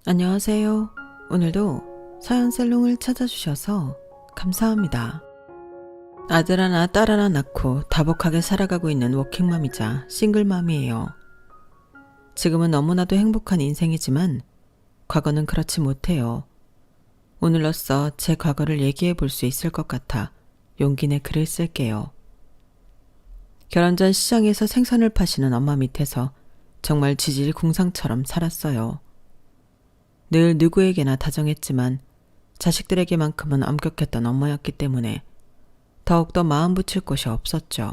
안녕하세요. 오늘도 사연살롱을 찾아주셔서 감사합니다. 아들 하나 딸 하나 낳고 다복하게 살아가고 있는 워킹맘이자 싱글맘이에요. 지금은 너무나도 행복한 인생이지만 과거는 그렇지 못해요. 오늘로써 제 과거를 얘기해 볼 수 있을 것 같아 용기 내 글을 쓸게요. 결혼 전 시장에서 생선을 파시는 엄마 밑에서 정말 지질 궁상처럼 살았어요. 늘 누구에게나 다정했지만 자식들에게만큼은 엄격했던 엄마였기 때문에 더욱더 마음 붙일 곳이 없었죠.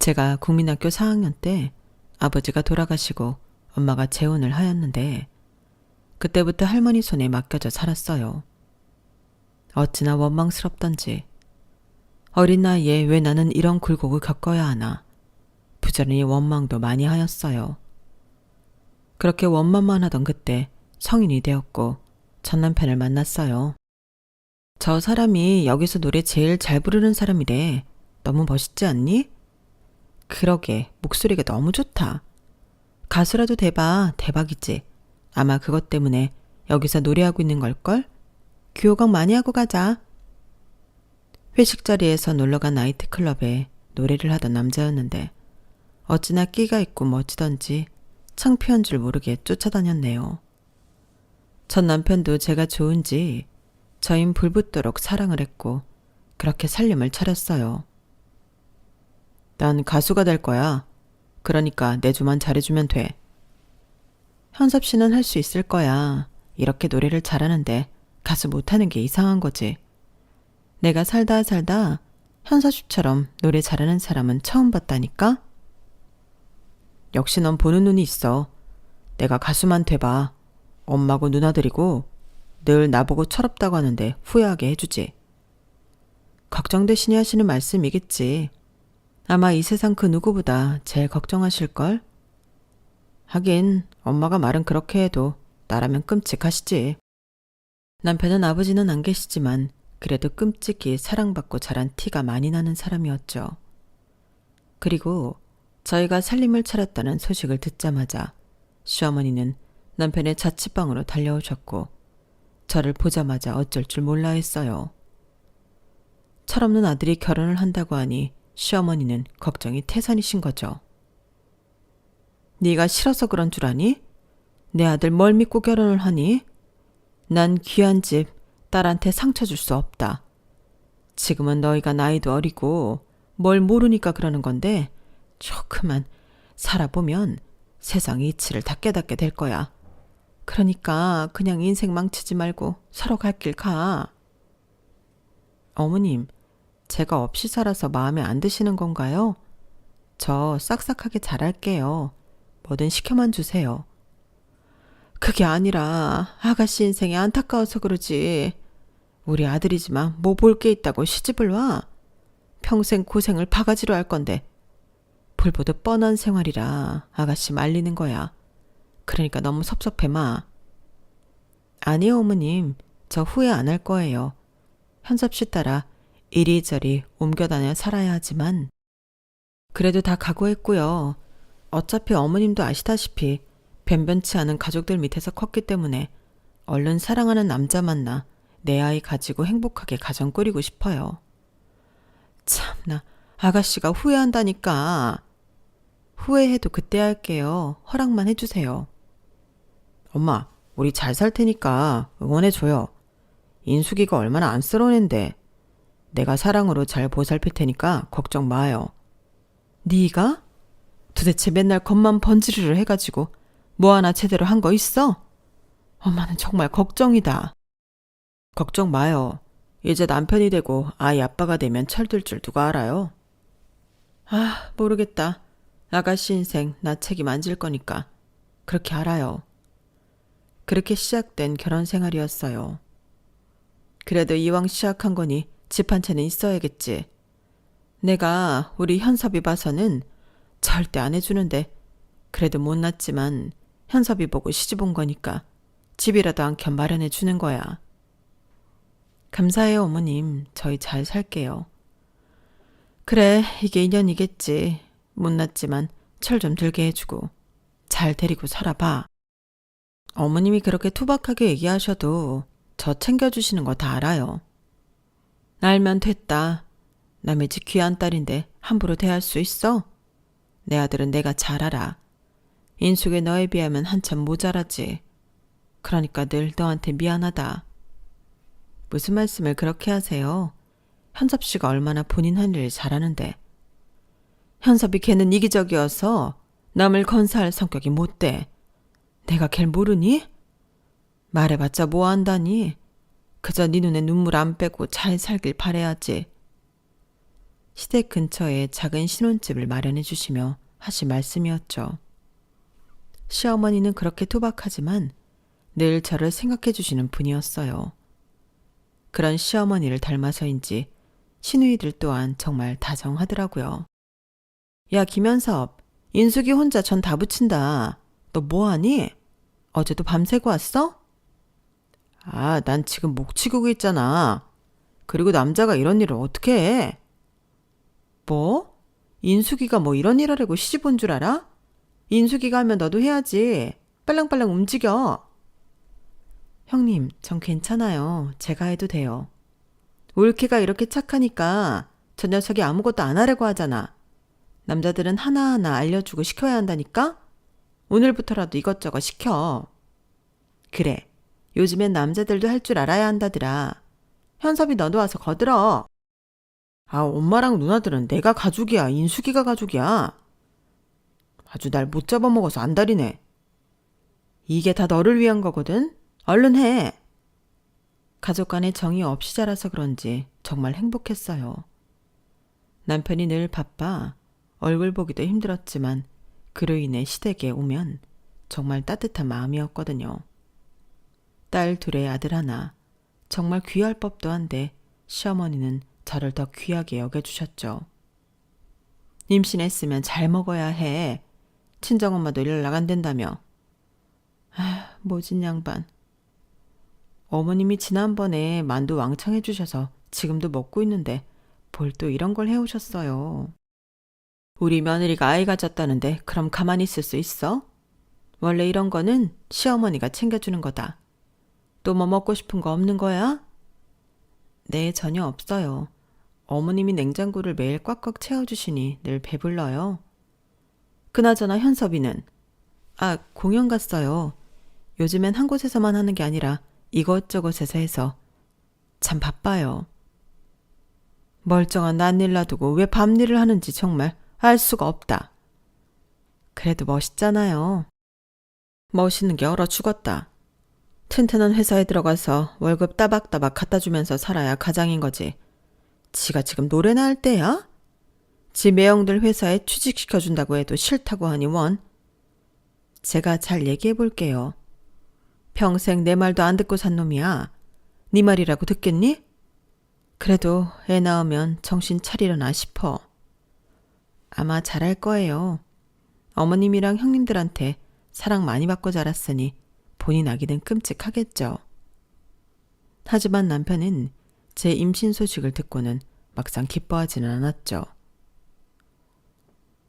제가 국민학교 4학년 때 아버지가 돌아가시고 엄마가 재혼을 하였는데 그때부터 할머니 손에 맡겨져 살았어요. 어찌나 원망스럽던지 어린 나이에 왜 나는 이런 굴곡을 겪어야 하나 부지런히 원망도 많이 하였어요. 그렇게 원망만 하던 그때 성인이 되었고 전 남편을 만났어요. 저 사람이 여기서 노래 제일 잘 부르는 사람이래. 너무 멋있지 않니? 그러게 목소리가 너무 좋다. 가수라도 돼봐. 대박이지. 아마 그것 때문에 여기서 노래하고 있는 걸걸? 귀호강 많이 하고 가자. 회식 자리에서 놀러간 나이트클럽에 노래를 하던 남자였는데 어찌나 끼가 있고 멋지던지 창피한 줄 모르게 쫓아다녔네요. 전 남편도 제가 좋은지 저흰 불붙도록 사랑을 했고 그렇게 살림을 차렸어요. 난 가수가 될 거야. 그러니까 내 조만 잘해주면 돼. 현섭 씨는 할 수 있을 거야. 이렇게 노래를 잘하는데 가수 못하는 게 이상한 거지. 내가 살다 현섭 씨처럼 노래 잘하는 사람은 처음 봤다니까? 역시 넌 보는 눈이 있어. 내가 가수만 돼봐. 엄마고 누나들이고 늘 나보고 철없다고 하는데 후회하게 해주지. 걱정되시니 하시는 말씀이겠지. 아마 이 세상 그 누구보다 제일 걱정하실걸? 하긴 엄마가 말은 그렇게 해도 나라면 끔찍하시지. 남편은 아버지는 안 계시지만 그래도 끔찍히 사랑받고 자란 티가 많이 나는 사람이었죠. 그리고 저희가 살림을 차렸다는 소식을 듣자마자 시어머니는 남편의 자취방으로 달려오셨고 저를 보자마자 어쩔 줄 몰라 했어요. 철없는 아들이 결혼을 한다고 하니 시어머니는 걱정이 태산이신 거죠. 네가 싫어서 그런 줄 아니? 내 아들 뭘 믿고 결혼을 하니? 난 귀한 집 딸한테 상처 줄 수 없다. 지금은 너희가 나이도 어리고 뭘 모르니까 그러는 건데 조금만 살아보면 세상 이치를 다 깨닫게 될 거야. 그러니까 그냥 인생 망치지 말고 서로 갈 길 가. 어머님, 제가 없이 살아서 마음에 안 드시는 건가요? 저 싹싹하게 잘할게요. 뭐든 시켜만 주세요. 그게 아니라 아가씨 인생이 안타까워서 그러지. 우리 아들이지만 뭐 볼 게 있다고 시집을 와. 평생 고생을 바가지로 할 건데 불보듯 뻔한 생활이라 아가씨 말리는 거야. 그러니까 너무 섭섭해 마. 아니요 어머님, 저 후회 안 할 거예요. 현섭 씨 따라 이리저리 옮겨 다녀 살아야 하지만 그래도 다 각오했고요. 어차피 어머님도 아시다시피 변변치 않은 가족들 밑에서 컸기 때문에 얼른 사랑하는 남자 만나 내 아이 가지고 행복하게 가정 꾸리고 싶어요. 참나, 아가씨가 후회한다니까. 후회해도 그때 할게요. 허락만 해주세요. 엄마, 우리 잘 살 테니까 응원해줘요. 인숙이가 얼마나 안쓰러운 앤데. 내가 사랑으로 잘 보살필 테니까 걱정 마요. 네가? 도대체 맨날 겉만 번지르르 해가지고 뭐 하나 제대로 한 거 있어? 엄마는 정말 걱정이다. 걱정 마요. 이제 남편이 되고 아이 아빠가 되면 철들 줄 누가 알아요? 아, 모르겠다. 아가씨 인생 나 책임 안 질 거니까. 그렇게 알아요. 그렇게 시작된 결혼 생활이었어요. 그래도 이왕 시작한 거니 집 한 채는 있어야겠지. 내가 우리 현섭이 봐서는 절대 안 해주는데 그래도 못났지만 현섭이 보고 시집 온 거니까 집이라도 한 켠 마련해 주는 거야. 감사해요 어머님. 저희 잘 살게요. 그래, 이게 인연이겠지. 못났지만 철 좀 들게 해주고 잘 데리고 살아봐. 어머님이 그렇게 투박하게 얘기하셔도 저 챙겨주시는 거 다 알아요. 알면 됐다. 남의 집 귀한 딸인데 함부로 대할 수 있어? 내 아들은 내가 잘 알아. 인숙이 너에 비하면 한참 모자라지. 그러니까 늘 너한테 미안하다. 무슨 말씀을 그렇게 하세요? 현섭 씨가 얼마나 본인 할 일 잘하는데. 현섭이 걔는 이기적이어서 남을 건사할 성격이 못돼. 내가 걔를 모르니? 말해봤자 뭐 한다니. 그저 네 눈에 눈물 안 빼고 잘 살길 바래야지. 시댁 근처에 작은 신혼집을 마련해 주시며 하신 말씀이었죠. 시어머니는 그렇게 투박하지만 늘 저를 생각해 주시는 분이었어요. 그런 시어머니를 닮아서인지 시누이들 또한 정말 다정하더라고요. 야, 김현섭, 인숙이 혼자 전 다 붙인다. 너 뭐하니? 어제도 밤새고 왔어? 아, 난 지금 목치고 있잖아. 그리고 남자가 이런 일을 어떻게 해? 뭐? 인숙이가 뭐 이런 일 하려고 시집 온 줄 알아? 인숙이가 하면 너도 해야지. 빨랑빨랑 움직여. 형님, 전 괜찮아요. 제가 해도 돼요. 올케가 이렇게 착하니까 저 녀석이 아무것도 안 하려고 하잖아. 남자들은 하나하나 알려주고 시켜야 한다니까? 오늘부터라도 이것저것 시켜. 그래, 요즘엔 남자들도 할 줄 알아야 한다더라. 현섭이 너도 와서 거들어. 아, 엄마랑 누나들은 내가 가족이야, 인숙이가 가족이야. 아주 날 못 잡아먹어서 안달이네. 이게 다 너를 위한 거거든? 얼른 해. 가족 간의 정이 없이 자라서 그런지 정말 행복했어요. 남편이 늘 바빠 얼굴 보기도 힘들었지만 그로 인해 시댁에 오면 정말 따뜻한 마음이었거든요. 딸 둘에 아들 하나, 정말 귀할 법도 한데 시어머니는 저를 더 귀하게 여겨주셨죠. 임신했으면 잘 먹어야 해. 친정엄마도 일 나간댄다며. 아, 모진 양반. 어머님이 지난번에 만두 왕창 해주셔서 지금도 먹고 있는데 뭘 또 이런 걸 해오셨어요. 우리 며느리가 아이 가졌다는데 그럼 가만히 있을 수 있어? 원래 이런 거는 시어머니가 챙겨주는 거다. 또 뭐 먹고 싶은 거 없는 거야? 네, 전혀 없어요. 어머님이 냉장고를 매일 꽉꽉 채워주시니 늘 배불러요. 그나저나 현섭이는? 아, 공연 갔어요. 요즘엔 한 곳에서만 하는 게 아니라 이것저것에서 해서 참 바빠요. 멀쩡한 낯일 놔두고 왜 밤일을 하는지 정말 알 수가 없다. 그래도 멋있잖아요. 멋있는 게 얼어 죽었다. 튼튼한 회사에 들어가서 월급 따박따박 갖다 주면서 살아야 가장인 거지. 지가 지금 노래나 할 때야? 지 매형들 회사에 취직시켜준다고 해도 싫다고 하니 원. 제가 잘 얘기해 볼게요. 평생 내 말도 안 듣고 산 놈이야. 네 말이라고 듣겠니? 그래도 애 낳으면 정신 차리려나 싶어. 아마 잘할 거예요. 어머님이랑 형님들한테 사랑 많이 받고 자랐으니 본인 아기는 끔찍하겠죠. 하지만 남편은 제 임신 소식을 듣고는 막상 기뻐하지는 않았죠.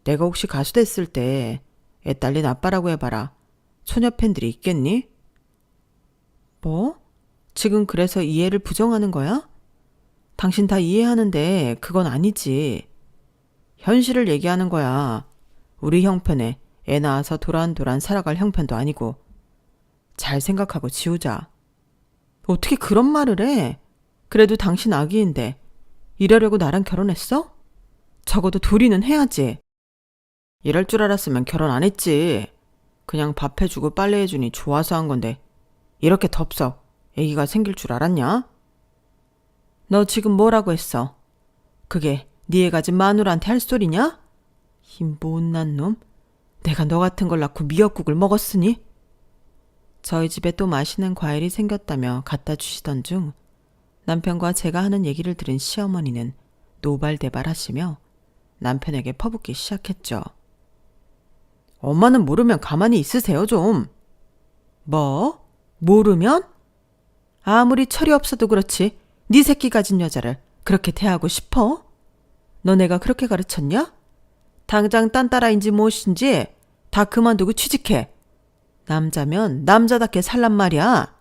내가 혹시 가수 됐을 때 애 딸린 아빠라고 해봐라. 소녀 팬들이 있겠니? 뭐? 지금 그래서 이해를 부정하는 거야? 당신 다 이해하는데 그건 아니지. 현실을 얘기하는 거야. 우리 형편에 애 낳아서 도란도란 살아갈 형편도 아니고. 잘 생각하고 지우자. 어떻게 그런 말을 해? 그래도 당신 아기인데 이러려고 나랑 결혼했어? 적어도 둘이는 해야지. 이럴 줄 알았으면 결혼 안 했지. 그냥 밥 해주고 빨래 해주니 좋아서 한 건데 이렇게 덥석 애기가 생길 줄 알았냐? 너 지금 뭐라고 했어? 그게 네 애 가진 마누라한테 할 소리냐? 이 못난 놈. 내가 너 같은 걸 낳고 미역국을 먹었으니? 저희 집에 또 맛있는 과일이 생겼다며 갖다 주시던 중 남편과 제가 하는 얘기를 들은 시어머니는 노발대발하시며 남편에게 퍼붓기 시작했죠. 엄마는 모르면 가만히 있으세요 좀. 뭐? 모르면? 아무리 철이 없어도 그렇지 네 새끼 가진 여자를 그렇게 대하고 싶어? 너 내가 그렇게 가르쳤냐? 당장 딴 따라인지 무엇인지 다 그만두고 취직해. 남자면 남자답게 살란 말이야.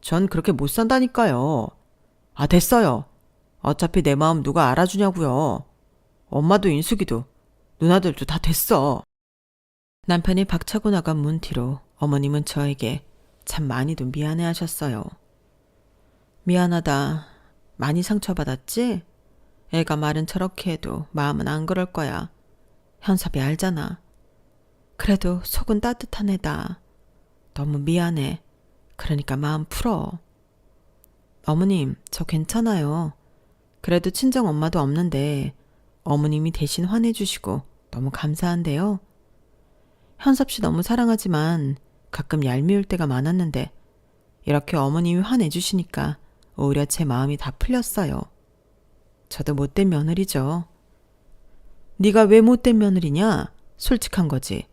전 그렇게 못 산다니까요. 아, 됐어요. 어차피 내 마음 누가 알아주냐고요. 엄마도 인숙이도 누나들도 다 됐어. 남편이 박차고 나간 문 뒤로 어머님은 저에게 참 많이도 미안해 하셨어요. 미안하다. 많이 상처받았지? 애가 말은 저렇게 해도 마음은 안 그럴 거야. 현섭이 알잖아. 그래도 속은 따뜻한 애다. 너무 미안해. 그러니까 마음 풀어. 어머님, 저 괜찮아요. 그래도 친정 엄마도 없는데 어머님이 대신 화내주시고 너무 감사한데요. 현섭 씨 너무 사랑하지만 가끔 얄미울 때가 많았는데 이렇게 어머님이 화내주시니까 오히려 제 마음이 다 풀렸어요. 저도 못된 며느리죠. 네가 왜 못된 며느리냐? 솔직한 거지.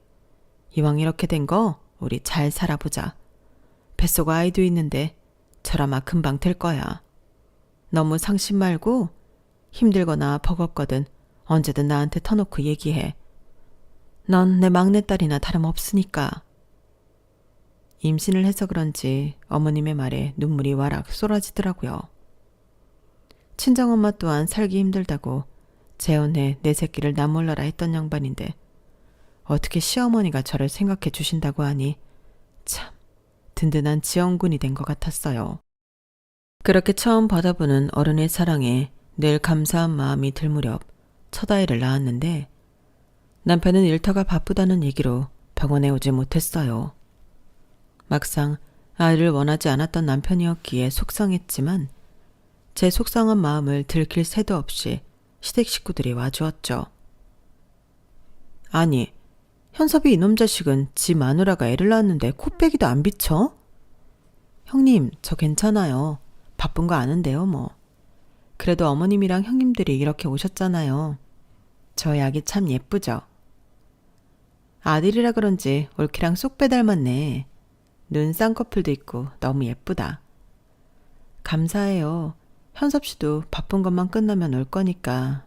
이왕 이렇게 된 거 우리 잘 살아보자. 뱃속 아이도 있는데 저라마 금방 될 거야. 너무 상심 말고 힘들거나 버겁거든 언제든 나한테 터놓고 얘기해. 넌 내 막내딸이나 다름없으니까. 임신을 해서 그런지 어머님의 말에 눈물이 와락 쏟아지더라고요. 친정엄마 또한 살기 힘들다고 재혼해 내 새끼를 나 몰라라 했던 양반인데 어떻게 시어머니가 저를 생각해 주신다고 하니 참 든든한 지원군이 된 것 같았어요. 그렇게 처음 받아보는 어른의 사랑에 늘 감사한 마음이 들 무렵 첫 아이를 낳았는데 남편은 일터가 바쁘다는 얘기로 병원에 오지 못했어요. 막상 아이를 원하지 않았던 남편이었기에 속상했지만 제 속상한 마음을 들킬 새도 없이 시댁 식구들이 와주었죠. 아니, 현섭이 이놈 자식은 지 마누라가 애를 낳았는데 코빼기도 안 비쳐? 형님, 저 괜찮아요. 바쁜 거 아는데요, 뭐. 그래도 어머님이랑 형님들이 이렇게 오셨잖아요. 저희 아기 참 예쁘죠? 아들이라 그런지 올케랑 쏙 빼닮았네. 눈 쌍꺼풀도 있고 너무 예쁘다. 감사해요. 현섭 씨도 바쁜 것만 끝나면 올 거니까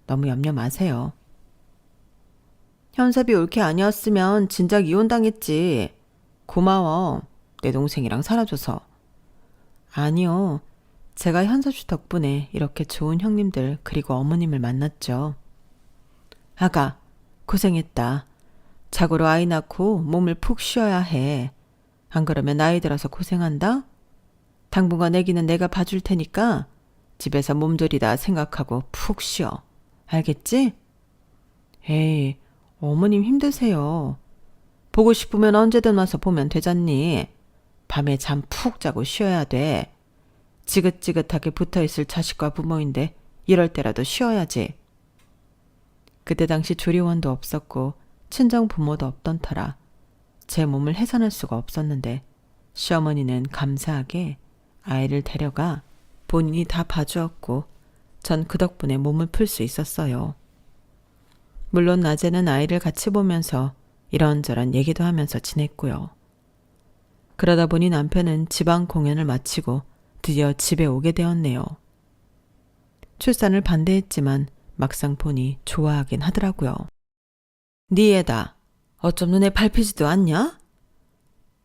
너무 염려 마세요. 현섭이 올케 아니었으면 진작 이혼당했지. 고마워. 내 동생이랑 살아줘서. 아니요. 제가 현섭 씨 덕분에 이렇게 좋은 형님들 그리고 어머님을 만났죠. 아가, 고생했다. 자고로 아이 낳고 몸을 푹 쉬어야 해. 안 그러면 나이 들어서 고생한다? 당분간 애기는 내가 봐줄 테니까 집에서 몸조리다 생각하고 푹 쉬어. 알겠지? 에이, 어머님 힘드세요. 보고 싶으면 언제든 와서 보면 되잖니. 밤에 잠 푹 자고 쉬어야 돼. 지긋지긋하게 붙어있을 자식과 부모인데 이럴 때라도 쉬어야지. 그때 당시 조리원도 없었고 친정 부모도 없던 터라 제 몸을 해산할 수가 없었는데 시어머니는 감사하게 아이를 데려가 본인이 다 봐주었고 전 그 덕분에 몸을 풀 수 있었어요. 물론 낮에는 아이를 같이 보면서 이런저런 얘기도 하면서 지냈고요. 그러다 보니 남편은 지방 공연을 마치고 드디어 집에 오게 되었네요. 출산을 반대했지만 막상 보니 좋아하긴 하더라고요. 네 애다. 어쩜 눈에 밟히지도 않냐?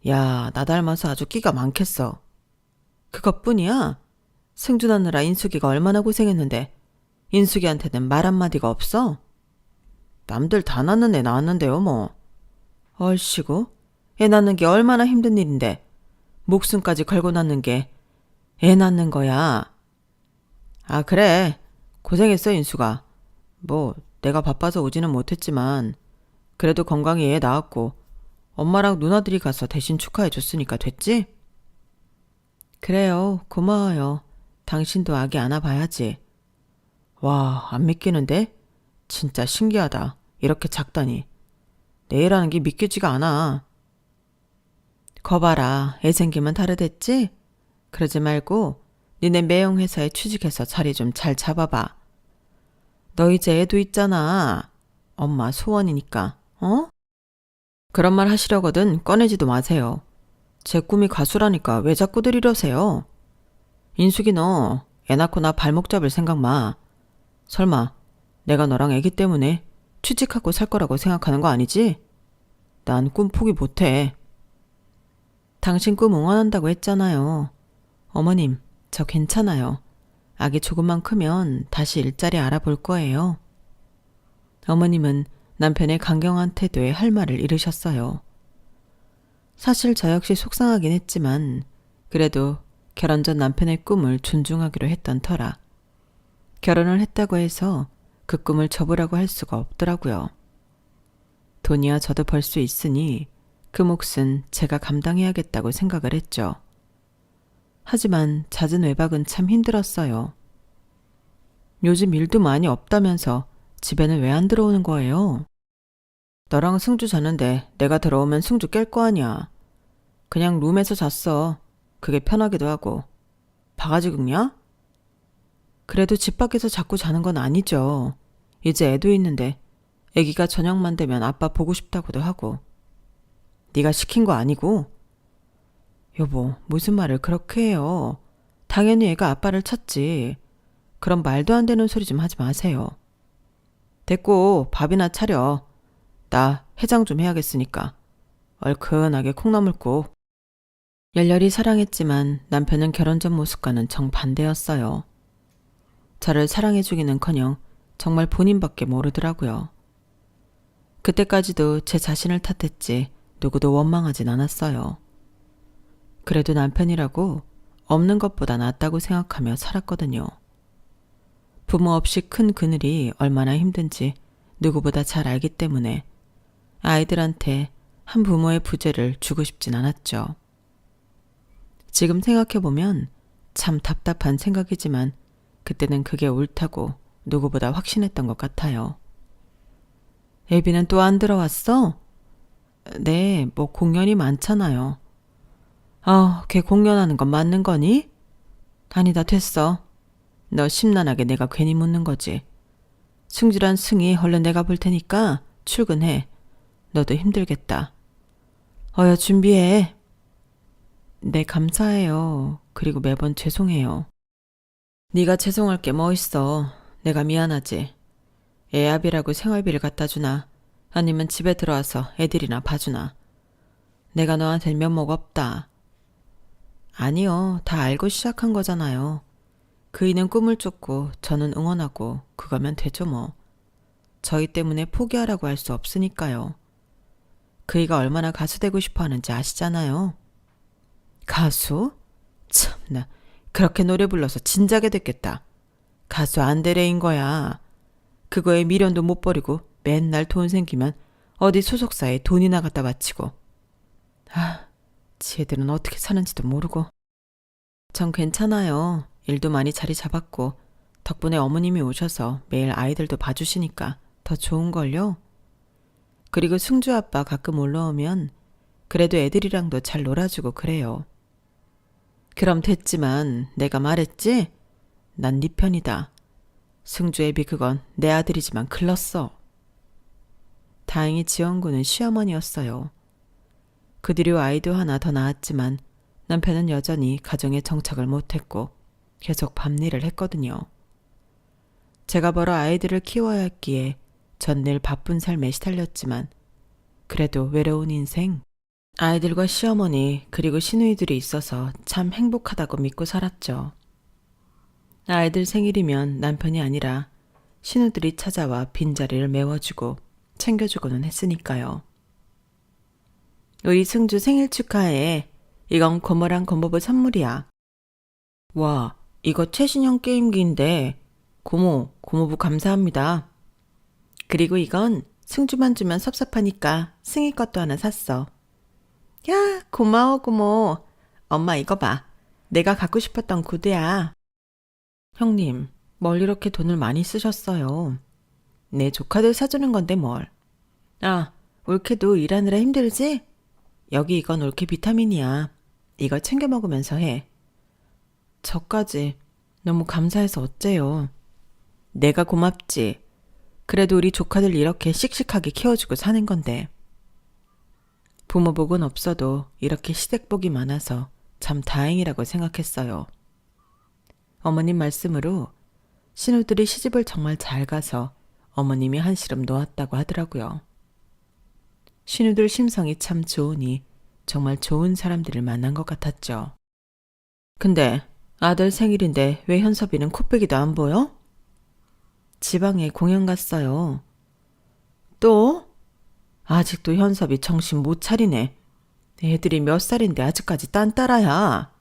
야, 나 닮아서 아주 끼가 많겠어. 그것뿐이야? 승준하느라 인숙이가 얼마나 고생했는데 인숙이한테는 말 한마디가 없어? 남들 다 낳는 애 낳았는데요 뭐. 얼씨구, 애 낳는 게 얼마나 힘든 일인데 목숨까지 걸고 낳는 게 애 낳는 거야. 아, 그래. 고생했어 인수가. 뭐 내가 바빠서 오지는 못했지만 그래도 건강히 애 낳았고 엄마랑 누나들이 가서 대신 축하해 줬으니까 됐지? 그래요. 고마워요. 당신도 아기 안아봐야지. 와, 안 믿기는데? 진짜 신기하다. 이렇게 작다니. 내 애라는 게 믿기지가 않아. 거봐라. 애 생기면 다르댔지? 그러지 말고 니네 매형회사에 취직해서 자리 좀 잘 잡아봐. 너 이제 애도 있잖아. 엄마 소원이니까. 어? 그런 말 하시려거든 꺼내지도 마세요. 제 꿈이 가수라니까 왜 자꾸들 이러세요? 인숙이 너 애 낳고 나 발목 잡을 생각 마. 설마 내가 너랑 애기 때문에 취직하고 살 거라고 생각하는 거 아니지? 난 꿈 포기 못해. 당신 꿈 응원한다고 했잖아요. 어머님, 저 괜찮아요. 아기 조금만 크면 다시 일자리 알아볼 거예요. 어머님은 남편의 강경한 태도에 할 말을 잃으셨어요. 사실 저 역시 속상하긴 했지만 그래도 결혼 전 남편의 꿈을 존중하기로 했던 터라 결혼을 했다고 해서 그 꿈을 접으라고 할 수가 없더라고요. 돈이야 저도 벌 수 있으니 그 몫은 제가 감당해야겠다고 생각을 했죠. 하지만 잦은 외박은 참 힘들었어요. 요즘 일도 많이 없다면서 집에는 왜 안 들어오는 거예요? 너랑 승주 자는데 내가 들어오면 승주 깰 거 아니야. 그냥 룸에서 잤어. 그게 편하기도 하고. 바가지 긁냐? 그래도 집 밖에서 자꾸 자는 건 아니죠. 이제 애도 있는데 애기가 저녁만 되면 아빠 보고 싶다고도 하고. 네가 시킨 거 아니고? 여보, 무슨 말을 그렇게 해요. 당연히 애가 아빠를 찾지. 그럼 말도 안 되는 소리 좀 하지 마세요. 됐고 밥이나 차려. 나 해장 좀 해야겠으니까. 얼큰하게 콩나물 국. 열렬히 사랑했지만 남편은 결혼 전 모습과는 정반대였어요. 저를 사랑해주기는커녕 정말 본인밖에 모르더라고요. 그때까지도 제 자신을 탓했지 누구도 원망하진 않았어요. 그래도 남편이라고 없는 것보다 낫다고 생각하며 살았거든요. 부모 없이 큰 그늘이 얼마나 힘든지 누구보다 잘 알기 때문에 아이들한테 한 부모의 부재를 주고 싶진 않았죠. 지금 생각해보면 참 답답한 생각이지만 그때는 그게 옳다고 누구보다 확신했던 것 같아요. 애비는 또 안 들어왔어? 네, 뭐 공연이 많잖아요. 걔 공연하는 건 맞는 거니? 아니다, 됐어. 너 심란하게 내가 괜히 묻는 거지. 승주란 승이 얼른 내가 볼 테니까 출근해. 너도 힘들겠다. 어여 준비해. 네, 감사해요. 그리고 매번 죄송해요. 네가 죄송할 게 뭐 있어. 내가 미안하지. 애압이라고 생활비를 갖다 주나 아니면 집에 들어와서 애들이나 봐주나. 내가 너한텐 면목 없다. 아니요. 다 알고 시작한 거잖아요. 그이는 꿈을 쫓고 저는 응원하고 그거면 되죠 뭐. 저희 때문에 포기하라고 할 수 없으니까요. 그이가 얼마나 가수 되고 싶어 하는지 아시잖아요. 가수? 참나, 그렇게 노래 불러서 진작에 됐겠다. 가수 안 되래인 거야. 그거에 미련도 못 버리고 맨날 돈 생기면 어디 소속사에 돈이나 갖다 바치고. 지혜들은 어떻게 사는지도 모르고. 전 괜찮아요. 일도 많이 자리 잡았고 덕분에 어머님이 오셔서 매일 아이들도 봐주시니까 더 좋은걸요. 그리고 승주 아빠 가끔 올라오면 그래도 애들이랑도 잘 놀아주고 그래요. 그럼 됐지만 내가 말했지? 난 네 편이다. 승주 애비 그건 내 아들이지만 글렀어. 다행히 지원군은 시어머니였어요. 그 뒤로 아이도 하나 더 낳았지만 남편은 여전히 가정에 정착을 못했고 계속 밤일을 했거든요. 제가 벌어 아이들을 키워야 했기에 전 늘 바쁜 삶에 시달렸지만 그래도 외로운 인생, 아이들과 시어머니 그리고 시누이들이 있어서 참 행복하다고 믿고 살았죠. 아이들 생일이면 남편이 아니라 시누들이 찾아와 빈자리를 메워주고 챙겨주고는 했으니까요. 우리 승주 생일 축하해. 이건 고모랑 고모부 선물이야. 와, 이거 최신형 게임기인데 고모, 고모부 감사합니다. 그리고 이건 승주만 주면 섭섭하니까 승희 것도 하나 샀어. 야, 고마워 고모. 엄마 이거 봐. 내가 갖고 싶었던 구두야. 형님, 뭘 이렇게 돈을 많이 쓰셨어요. 내 조카들 사주는 건데 뭘. 올케도 일하느라 힘들지? 여기 이건 올케 비타민이야. 이거 챙겨 먹으면서 해. 저까지 너무 감사해서 어째요. 내가 고맙지. 그래도 우리 조카들 이렇게 씩씩하게 키워주고 사는 건데. 부모복은 없어도 이렇게 시댁복이 많아서 참 다행이라고 생각했어요. 어머님 말씀으로 신우들이 시집을 정말 잘 가서 어머님이 한시름 놓았다고 하더라고요. 신우들 심성이 참 좋으니 정말 좋은 사람들을 만난 것 같았죠. 근데 아들 생일인데 왜 현섭이는 코빼기도 안 보여? 지방에 공연 갔어요. 또? 아직도 현섭이 정신 못 차리네. 애들이 몇 살인데 아직까지 딴따라야.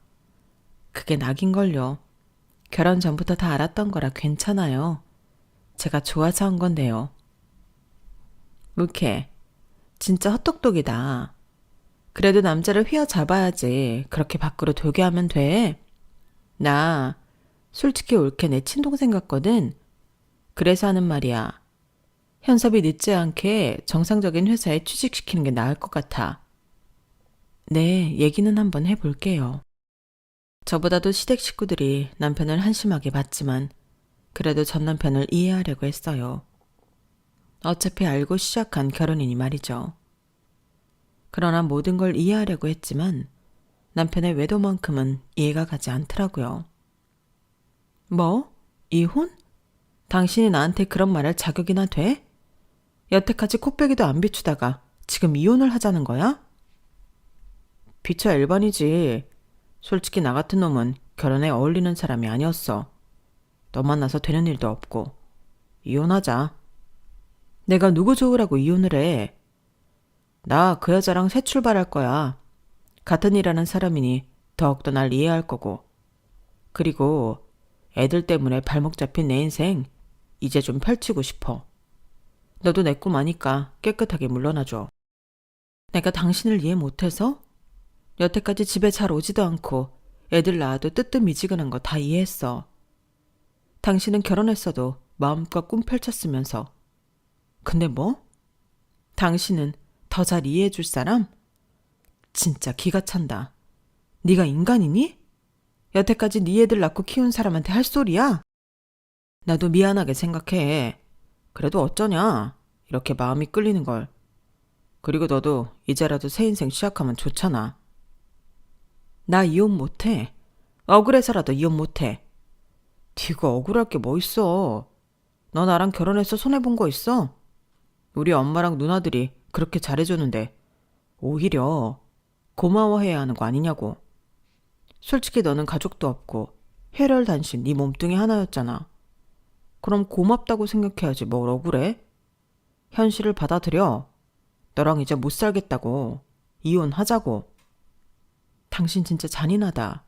그게 낙인걸요. 결혼 전부터 다 알았던 거라 괜찮아요. 제가 좋아서 한 건데요. 묵해. 진짜 헛똑똑이다. 그래도 남자를 휘어잡아야지. 그렇게 밖으로 돌게 하면 돼. 나 솔직히 올케 내 친동생 같거든. 그래서 하는 말이야. 현섭이 늦지 않게 정상적인 회사에 취직시키는 게 나을 것 같아. 네, 얘기는 한번 해볼게요. 저보다도 시댁 식구들이 남편을 한심하게 봤지만 그래도 전 남편을 이해하려고 했어요. 어차피 알고 시작한 결혼이니 말이죠. 그러나 모든 걸 이해하려고 했지만 남편의 외도만큼은 이해가 가지 않더라고요. 뭐? 이혼? 당신이 나한테 그런 말 할 자격이나 돼? 여태까지 코빼기도 안 비추다가 지금 이혼을 하자는 거야? 비춰 일반이지. 솔직히 나 같은 놈은 결혼에 어울리는 사람이 아니었어. 너 만나서 되는 일도 없고. 이혼하자. 내가 누구 좋으라고 이혼을 해. 나 그 여자랑 새 출발할 거야. 같은 일 하는 사람이니 더욱더 날 이해할 거고. 그리고 애들 때문에 발목 잡힌 내 인생 이제 좀 펼치고 싶어. 너도 내 꿈 아니까 깨끗하게 물러나줘. 내가 당신을 이해 못해서? 여태까지 집에 잘 오지도 않고 애들 낳아도 뜨뜻미지근한 거 다 이해했어. 당신은 결혼했어도 마음껏 꿈 펼쳤으면서. 근데 뭐? 당신은 더 잘 이해해줄 사람? 진짜 기가 찬다. 네가 인간이니? 여태까지 네 애들 낳고 키운 사람한테 할 소리야? 나도 미안하게 생각해. 그래도 어쩌냐? 이렇게 마음이 끌리는 걸. 그리고 너도 이제라도 새 인생 시작하면 좋잖아. 나 이혼 못해. 억울해서라도 이혼 못해. 네가 억울할 게 뭐 있어. 너 나랑 결혼해서 손해본 거 있어? 우리 엄마랑 누나들이 그렇게 잘해줬는데 오히려 고마워해야 하는 거 아니냐고. 솔직히 너는 가족도 없고 혈혈단신 네 몸뚱이 하나였잖아. 그럼 고맙다고 생각해야지 뭘 억울해? 현실을 받아들여. 너랑 이제 못 살겠다고. 이혼하자고. 당신 진짜 잔인하다.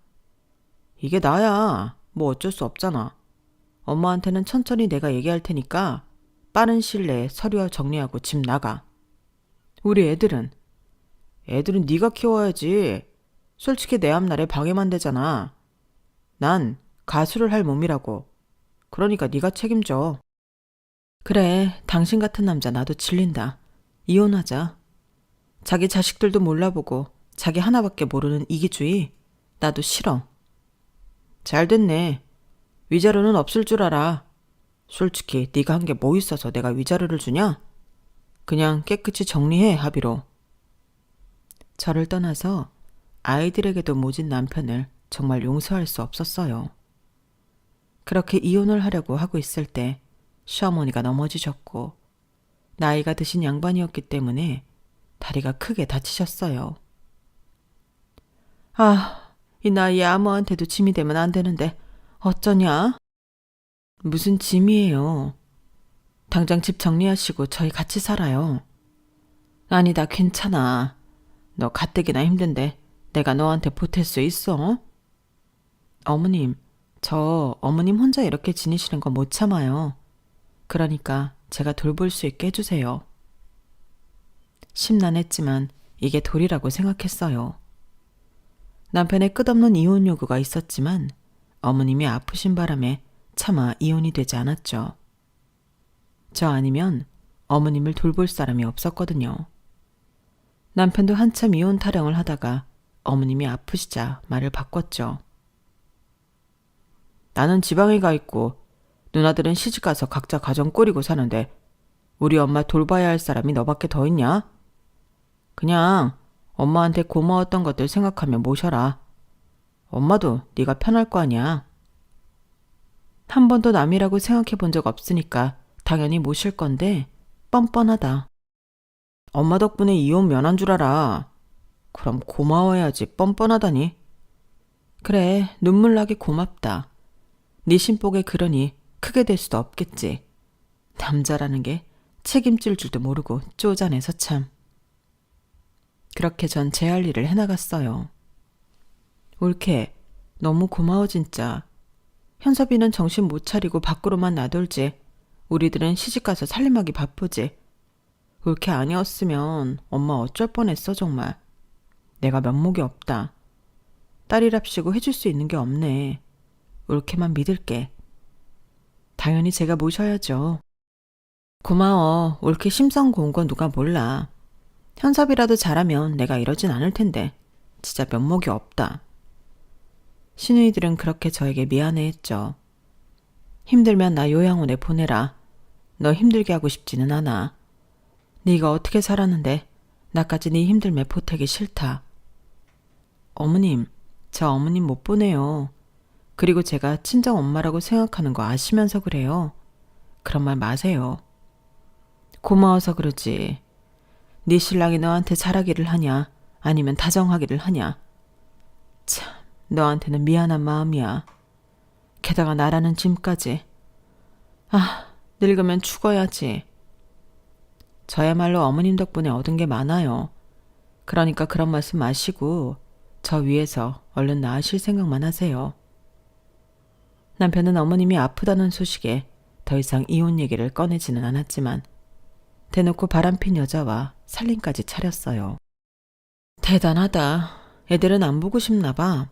이게 나야. 뭐 어쩔 수 없잖아. 엄마한테는 천천히 내가 얘기할 테니까 빠른 시일 내에 서류 정리하고 집 나가. 우리 애들은 네가 키워야지. 솔직히 내 앞날에 방해만 되잖아. 난 가수를 할 몸이라고. 그러니까 네가 책임져. 그래, 당신 같은 남자 나도 질린다. 이혼하자. 자기 자식들도 몰라보고 자기 하나밖에 모르는 이기주의 나도 싫어. 잘 됐네. 위자료는 없을 줄 알아. 솔직히 네가 한 게 뭐 있어서 내가 위자료를 주냐? 그냥 깨끗이 정리해 합의로. 저를 떠나서 아이들에게도 모진 남편을 정말 용서할 수 없었어요. 그렇게 이혼을 하려고 하고 있을 때 시어머니가 넘어지셨고 나이가 드신 양반이었기 때문에 다리가 크게 다치셨어요. 아, 이 나이에 아무한테도 짐이 되면 안 되는데 어쩌냐? 무슨 짐이에요. 당장 집 정리하시고 저희 같이 살아요. 아니, 나 괜찮아. 너 가뜩이나 힘든데 내가 너한테 보탤 수 있어? 어머님, 저 어머님 혼자 이렇게 지내시는 거 못 참아요. 그러니까 제가 돌볼 수 있게 해주세요. 심란했지만 이게 도리라고 생각했어요. 남편의 끝없는 이혼 요구가 있었지만 어머님이 아프신 바람에 차마 이혼이 되지 않았죠. 저 아니면 어머님을 돌볼 사람이 없었거든요. 남편도 한참 이혼 타령을 하다가 어머님이 아프시자 말을 바꿨죠. 나는 지방에 가 있고 누나들은 시집가서 각자 가정 꾸리고 사는데 우리 엄마 돌봐야 할 사람이 너밖에 더 있냐? 그냥 엄마한테 고마웠던 것들 생각하며 모셔라. 엄마도 네가 편할 거 아니야. 한 번도 남이라고 생각해 본 적 없으니까 당연히 모실 건데 뻔뻔하다. 엄마 덕분에 이혼 면한 줄 알아. 그럼 고마워해야지 뻔뻔하다니. 그래, 눈물 나게 고맙다. 네 신복에 그러니 크게 될 수도 없겠지. 남자라는 게 책임질 줄도 모르고 쪼잔해서 참. 그렇게 전 제 할 일을 해나갔어요. 올케, 너무 고마워 진짜. 현섭이는 정신 못 차리고 밖으로만 나돌지. 우리들은 시집가서 살림하기 바쁘지. 올케 아니었으면 엄마 어쩔 뻔했어 정말. 내가 면목이 없다. 딸이랍시고 해줄 수 있는 게 없네. 올케만 믿을게. 당연히 제가 모셔야죠. 고마워. 올케 심성 고운 건 누가 몰라. 현섭이라도 잘하면 내가 이러진 않을 텐데. 진짜 면목이 없다. 시누이들은 그렇게 저에게 미안해했죠. 힘들면 나 요양원에 보내라. 너 힘들게 하고 싶지는 않아. 네가 어떻게 살았는데 나까지 네 힘들매 보태기 싫다. 어머님, 저 어머님 못 보내요. 그리고 제가 친정 엄마라고 생각하는 거 아시면서 그래요. 그런 말 마세요. 고마워서 그러지. 네 신랑이 너한테 잘하기를 하냐 아니면 다정하기를 하냐. 참, 너한테는 미안한 마음이야. 게다가 나라는 짐까지. 아, 늙으면 죽어야지. 저야말로 어머님 덕분에 얻은 게 많아요. 그러니까 그런 말씀 마시고 저 위에서 얼른 나으실 생각만 하세요. 남편은 어머님이 아프다는 소식에 더 이상 이혼 얘기를 꺼내지는 않았지만 대놓고 바람핀 여자와 살림까지 차렸어요. 대단하다. 애들은 안 보고 싶나 봐.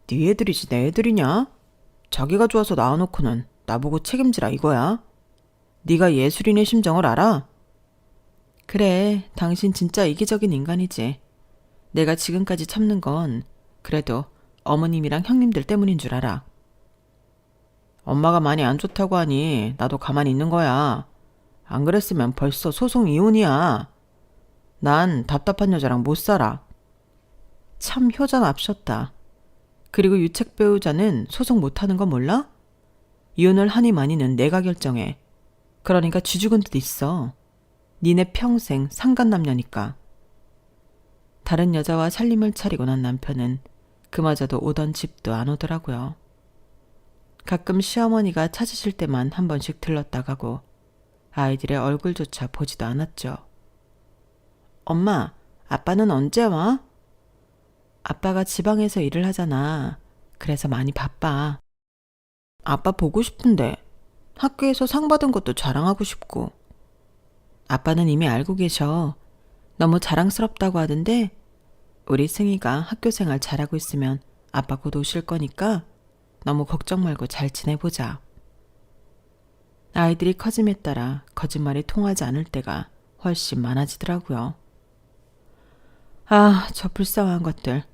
네 애들이지 내 애들이냐? 자기가 좋아서 낳아놓고는 나보고 책임지라 이거야. 네가 예술인의 심정을 알아? 그래, 당신 진짜 이기적인 인간이지. 내가 지금까지 참는 건 그래도 어머님이랑 형님들 때문인 줄 알아. 엄마가 많이 안 좋다고 하니 나도 가만히 있는 거야. 안 그랬으면 벌써 소송 이혼이야. 난 답답한 여자랑 못 살아. 참 효자납셨다. 그리고 유책 배우자는 소송 못하는 거 몰라? 이혼을 하니 마니는 내가 결정해. 그러니까 쥐죽은 듯 있어. 니네 평생 상간남녀니까. 다른 여자와 살림을 차리고 난 남편은 그마저도 오던 집도 안 오더라고요. 가끔 시어머니가 찾으실 때만 한 번씩 들렀다 가고 아이들의 얼굴조차 보지도 않았죠. 엄마, 아빠는 언제 와? 아빠가 지방에서 일을 하잖아. 그래서 많이 바빠. 아빠 보고 싶은데 학교에서 상 받은 것도 자랑하고 싶고. 아빠는 이미 알고 계셔. 너무 자랑스럽다고 하던데 우리 승희가 학교 생활 잘하고 있으면 아빠 곧 오실 거니까 너무 걱정 말고 잘 지내보자. 아이들이 커짐에 따라 거짓말이 통하지 않을 때가 훨씬 많아지더라고요. 아, 저 불쌍한 것들.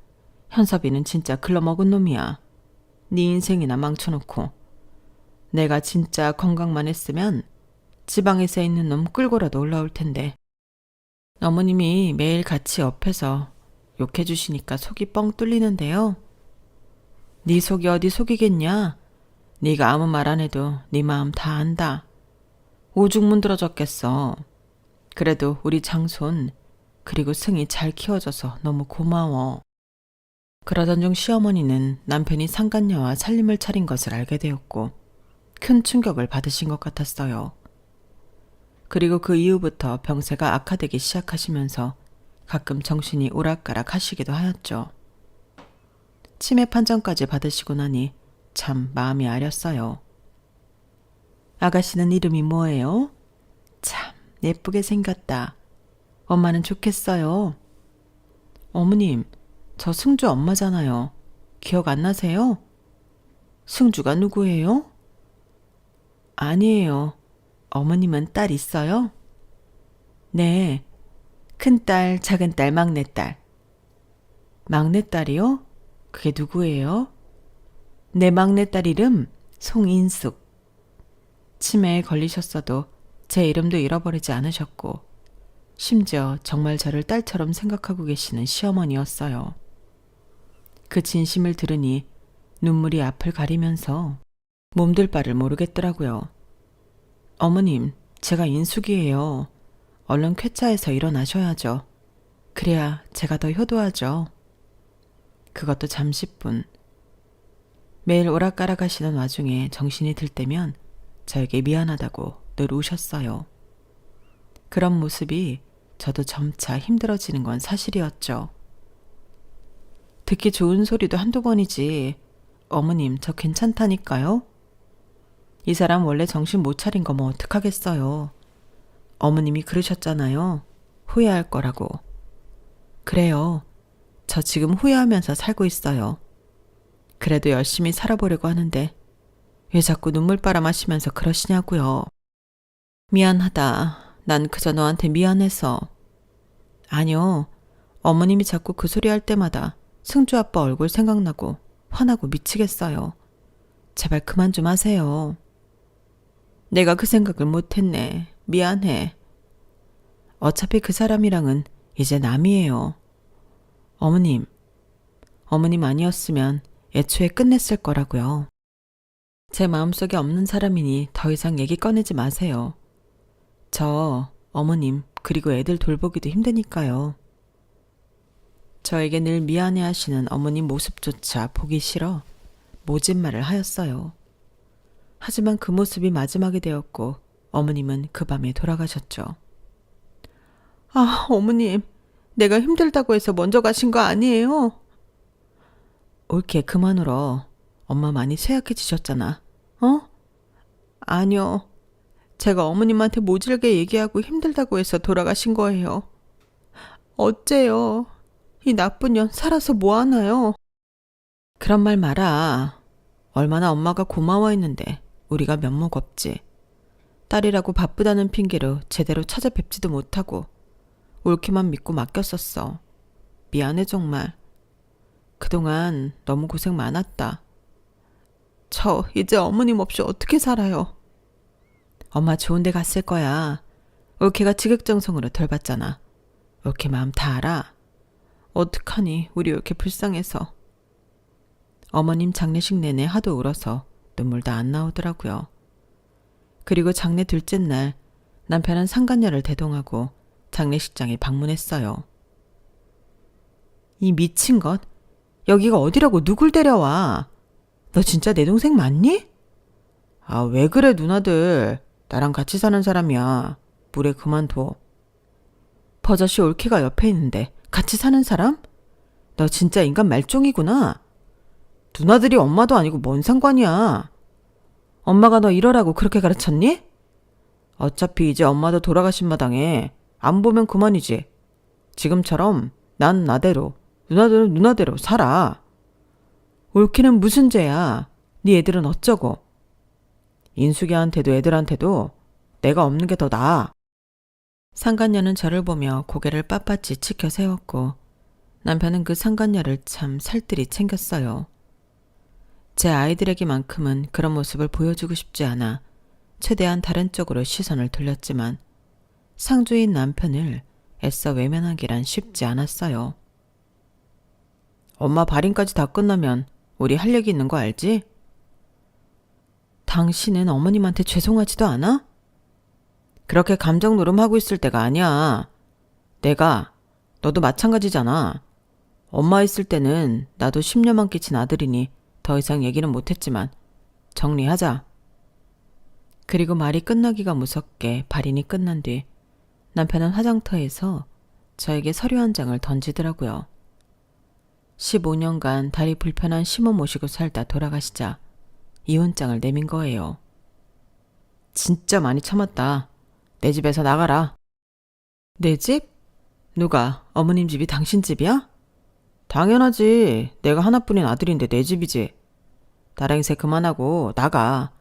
현섭이는 진짜 글러먹은 놈이야. 네 인생이나 망쳐놓고. 내가 진짜 건강만 했으면 지방에서 있는 놈 끌고라도 올라올 텐데. 어머님이 매일 같이 옆에서 욕해주시니까 속이 뻥 뚫리는데요. 네 속이 어디 속이겠냐? 네가 아무 말 안 해도 네 마음 다 안다. 오죽 문드러졌겠어. 그래도 우리 장손 그리고 승이 잘 키워줘서 너무 고마워. 그러던 중 시어머니는 남편이 상간녀와 살림을 차린 것을 알게 되었고 큰 충격을 받으신 것 같았어요. 그리고 그 이후부터 병세가 악화되기 시작하시면서 가끔 정신이 오락가락 하시기도 하였죠. 치매 판정까지 받으시고 나니 참 마음이 아렸어요. 아가씨는 이름이 뭐예요? 참 예쁘게 생겼다. 엄마는 좋겠어요. 어머님, 저 승주 엄마잖아요. 기억 안 나세요? 승주가 누구예요? 아니에요. 어머님은 딸 있어요? 네. 큰딸, 작은딸, 막내딸. 막내딸이요? 그게 누구예요? 내 막내딸 이름 송인숙. 치매에 걸리셨어도 제 이름도 잃어버리지 않으셨고 심지어 정말 저를 딸처럼 생각하고 계시는 시어머니였어요. 그 진심을 들으니 눈물이 앞을 가리면서 몸둘 바를 모르겠더라고요. 어머님, 제가 인숙이에요. 얼른 쾌차해서 일어나셔야죠. 그래야 제가 더 효도하죠. 그것도 잠시뿐. 매일 오락가락 하시던 와중에 정신이 들 때면 저에게 미안하다고 늘 우셨어요. 그런 모습이 저도 점차 힘들어지는 건 사실이었죠. 듣기 좋은 소리도 한두 번이지. 어머님, 저 괜찮다니까요? 이 사람 원래 정신 못 차린 거 뭐 어떡하겠어요. 어머님이 그러셨잖아요. 후회할 거라고. 그래요. 저 지금 후회하면서 살고 있어요. 그래도 열심히 살아보려고 하는데 왜 자꾸 눈물바람 하시면서 그러시냐고요. 미안하다. 난 그저 너한테 미안해서. 아니요. 어머님이 자꾸 그 소리 할 때마다 승주 아빠 얼굴 생각나고 화나고 미치겠어요. 제발 그만 좀 하세요. 내가 그 생각을 못했네. 미안해. 어차피 그 사람이랑은 이제 남이에요. 어머님 아니었으면 애초에 끝냈을 거라고요. 제 마음속에 없는 사람이니 더 이상 얘기 꺼내지 마세요. 저, 어머님, 그리고 애들 돌보기도 힘드니까요. 저에게 늘 미안해 하시는 어머님 모습조차 보기 싫어 모진 말을 하였어요. 하지만 그 모습이 마지막이 되었고 어머님은 그 밤에 돌아가셨죠. 아, 어머님, 내가 힘들다고 해서 먼저 가신 거 아니에요? 옳게 그만 울어. 엄마 많이 쇠약해지셨잖아. 어? 아니요. 제가 어머님한테 모질게 얘기하고 힘들다고 해서 돌아가신 거예요. 어째요? 이 나쁜 년 살아서 뭐 하나요? 그런 말 마라. 얼마나 엄마가 고마워했는데 우리가 면목 없지. 딸이라고 바쁘다는 핑계로 제대로 찾아뵙지도 못하고 옳게만 믿고 맡겼었어. 미안해 정말. 그동안 너무 고생 많았다. 저 이제 어머님 없이 어떻게 살아요? 엄마 좋은 데 갔을 거야. 옳게가 지극정성으로 덜 받잖아. 옳게 마음 다 알아. 어떡하니 우리 옳게 불쌍해서. 어머님 장례식 내내 하도 울어서 눈물도 안 나오더라고요. 그리고 장례 둘째 날 남편은 상간녀를 대동하고 장례식장에 방문했어요. 이 미친 것? 여기가 어디라고 누굴 데려와? 너 진짜 내 동생 맞니? 아, 왜 그래 누나들. 나랑 같이 사는 사람이야. 물에 그만둬. 버젓이 옳게가 옆에 있는데 같이 사는 사람? 너 진짜 인간 말종이구나. 누나들이 엄마도 아니고 뭔 상관이야. 엄마가 너 이러라고 그렇게 가르쳤니? 어차피 이제 엄마도 돌아가신 마당에 안 보면 그만이지. 지금처럼 난 나대로, 누나들은 누나대로 살아. 옳기는 무슨 죄야. 네 애들은 어쩌고. 인숙이한테도 애들한테도 내가 없는 게 더 나아. 상간녀는 저를 보며 고개를 빳빳이 치켜 세웠고 남편은 그 상간녀를 참 살뜰히 챙겼어요. 제 아이들에게만큼은 그런 모습을 보여주고 싶지 않아 최대한 다른 쪽으로 시선을 돌렸지만 상주인 남편을 애써 외면하기란 쉽지 않았어요. 엄마 발인까지 다 끝나면 우리 할 얘기 있는 거 알지? 당신은 어머님한테 죄송하지도 않아? 그렇게 감정 노름하고 있을 때가 아니야. 너도 마찬가지잖아. 엄마 있을 때는 나도 10년만 끼친 아들이니 더 이상 얘기는 못했지만 정리하자. 그리고 말이 끝나기가 무섭게 발인이 끝난 뒤 남편은 화장터에서 저에게 서류 한 장을 던지더라고요. 15년간 다리 불편한 시모 모시고 살다 돌아가시자 이혼장을 내민 거예요. 진짜 많이 참았다. 내 집에서 나가라. 내 집? 누가? 어머님 집이 당신 집이야? 당연하지. 내가 하나뿐인 아들인데 내 집이지. 나랑새 그만하고 나가.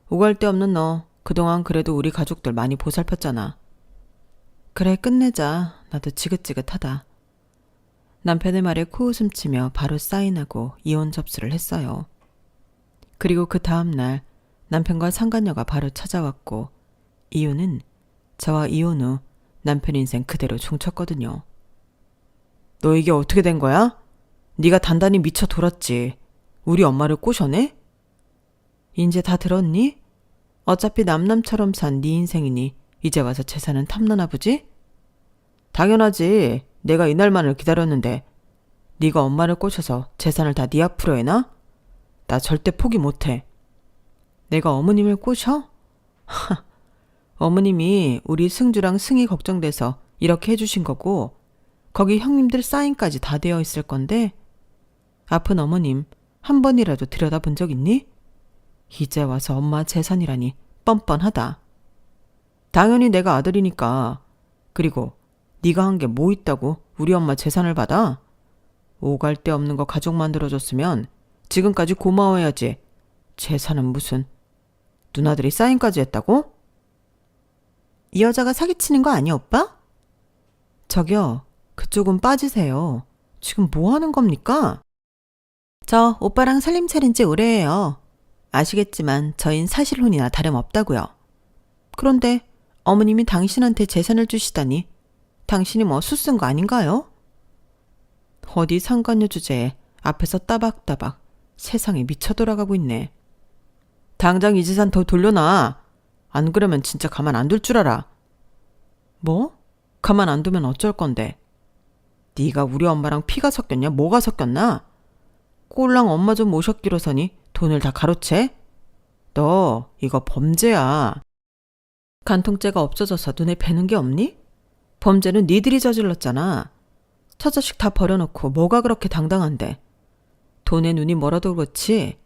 오갈 데 없는 너 그동안 그래도 우리 가족들 많이 보살폈잖아. 그래 끝내자. 나도 지긋지긋하다. 남편의 말에 코웃음 치며 바로 사인하고 이혼 접수를 했어요. 그리고 그 다음 날 남편과 상간녀가 바로 찾아왔고 이유는 저와 이혼 후 남편 인생 그대로 종쳤거든요. 너 이게 어떻게 된 거야? 네가 단단히 미쳐 돌았지. 우리 엄마를 꼬셔내? 이제 다 들었니? 어차피 남남처럼 산 네 인생이니 이제 와서 재산은 탐나나 보지? 당연하지. 내가 이날만을 기다렸는데 네가 엄마를 꼬셔서 재산을 다 네 앞으로 해놔? 나 절대 포기 못해. 내가 어머님을 꼬셔? 어머님이 우리 승주랑 승희 걱정돼서 이렇게 해주신 거고 거기 형님들 사인까지 다 되어 있을 건데 아픈 어머님 한 번이라도 들여다본 적 있니? 이제 와서 엄마 재산이라니 뻔뻔하다. 당연히 내가 아들이니까. 그리고 네가 한 게 뭐 있다고 우리 엄마 재산을 받아? 오갈 데 없는 거 가족 만들어줬으면 지금까지 고마워해야지. 재산은 무슨. 누나들이 사인까지 했다고? 이 여자가 사기치는 거 아니야, 오빠? 저기요, 그쪽은 빠지세요. 지금 뭐 하는 겁니까? 저 오빠랑 살림 차린 지 오래예요. 아시겠지만 저흰 사실혼이나 다름없다고요. 그런데 어머님이 당신한테 재산을 주시다니 당신이 뭐 수쓴 거 아닌가요? 어디 상간녀 주제에 앞에서 따박따박 세상에 미쳐 돌아가고 있네. 당장 이 재산 더 돌려놔. 안 그러면 진짜 가만 안 둘 줄 알아. 뭐? 가만 안 두면 어쩔 건데. 네가 우리 엄마랑 피가 섞였냐? 뭐가 섞였나? 꼴랑 엄마 좀 모셨기로서니 돈을 다 가로채? 너 이거 범죄야. 간통죄가 없어져서 눈에 뵈는 게 없니? 범죄는 니들이 저질렀잖아. 처자식 다 버려놓고 뭐가 그렇게 당당한데. 돈에 눈이 멀어도 그렇지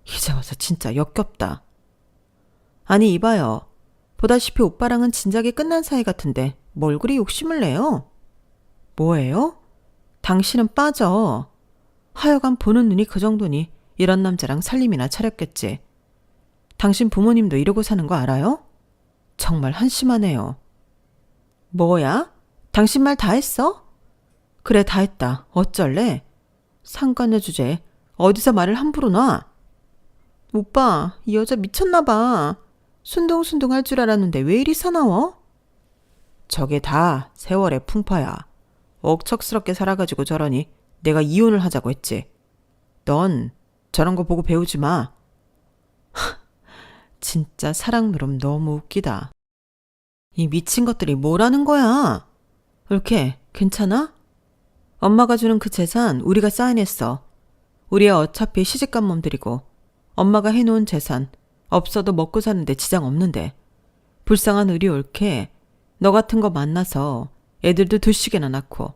이제 와서 진짜 역겹다. 아니 이봐요. 보다시피 오빠랑은 진작에 끝난 사이 같은데 뭘 그리 욕심을 내요? 뭐예요? 당신은 빠져. 하여간 보는 눈이 그 정도니 이런 남자랑 살림이나 차렸겠지. 당신 부모님도 이러고 사는 거 알아요? 정말 한심하네요. 뭐야? 당신 말 다 했어? 그래 다 했다. 어쩔래? 상관녀 주제에 어디서 말을 함부로 놔? 오빠, 이 여자 미쳤나 봐. 순둥순둥 할 줄 알았는데 왜 이리 사나워? 저게 다 세월의 풍파야. 억척스럽게 살아가지고 저러니 내가 이혼을 하자고 했지. 넌 저런 거 보고 배우지 마. 진짜 사랑 노름 너무 웃기다. 이 미친 것들이 뭐라는 거야? 옳게 괜찮아? 엄마가 주는 그 재산 우리가 사인했어. 우리 애 어차피 시집간 몸들이고 엄마가 해놓은 재산 없어도 먹고 사는데 지장 없는데 불쌍한 우리 옳게 너 같은 거 만나서 애들도 둘씩이나 낳고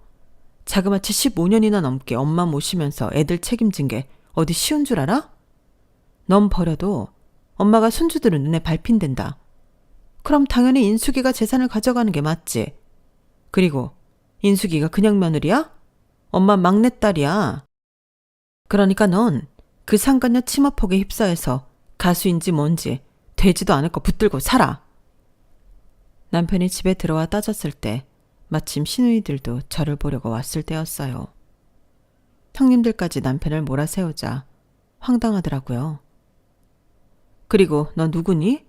자그마치 15년이나 넘게 엄마 모시면서 애들 책임진 게 어디 쉬운 줄 알아? 넌 버려도 엄마가 손주들은 눈에 밟힌댄다. 그럼 당연히 인숙이가 재산을 가져가는 게 맞지. 그리고 인숙이가 그냥 며느리야? 엄마 막내딸이야. 그러니까 넌 그 상간녀 치마폭에 휩싸여서 가수인지 뭔지 되지도 않을 거 붙들고 살아. 남편이 집에 들어와 따졌을 때 마침 시누이들도 저를 보려고 왔을 때였어요. 형님들까지 남편을 몰아세우자 황당하더라고요. 그리고 너 누구니?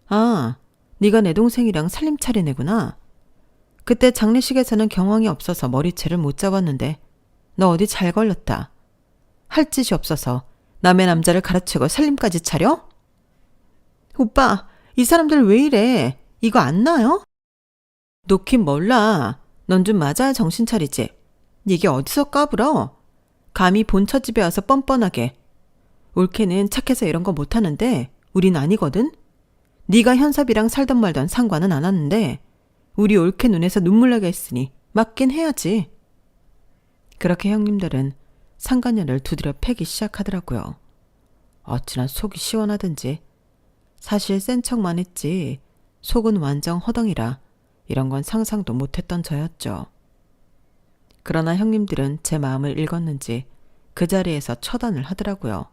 아, 네가 내 동생이랑 살림 차린 애구나. 그때 장례식에서는 경황이 없어서 머리채를 못 잡았는데 너 어디 잘 걸렸다. 할 짓이 없어서 남의 남자를 가르치고 살림까지 차려? 오빠, 이 사람들 왜 이래? 이거 안 나요? 놓긴 몰라. 넌 좀 맞아야 정신 차리지. 이게 어디서 까불어? 감히 본처 집에 와서 뻔뻔하게. 올케는 착해서 이런 거 못하는데 우린 아니거든? 네가 현섭이랑 살던 말던 상관은 안 하는데 우리 올케 눈에서 눈물 나게 했으니 맞긴 해야지. 그렇게 형님들은 상간녀를 두드려 패기 시작하더라고요. 어찌나 속이 시원하든지. 사실 센 척만 했지 속은 완전 허덩이라 이런 건 상상도 못했던 저였죠. 그러나 형님들은 제 마음을 읽었는지 그 자리에서 처단을 하더라고요.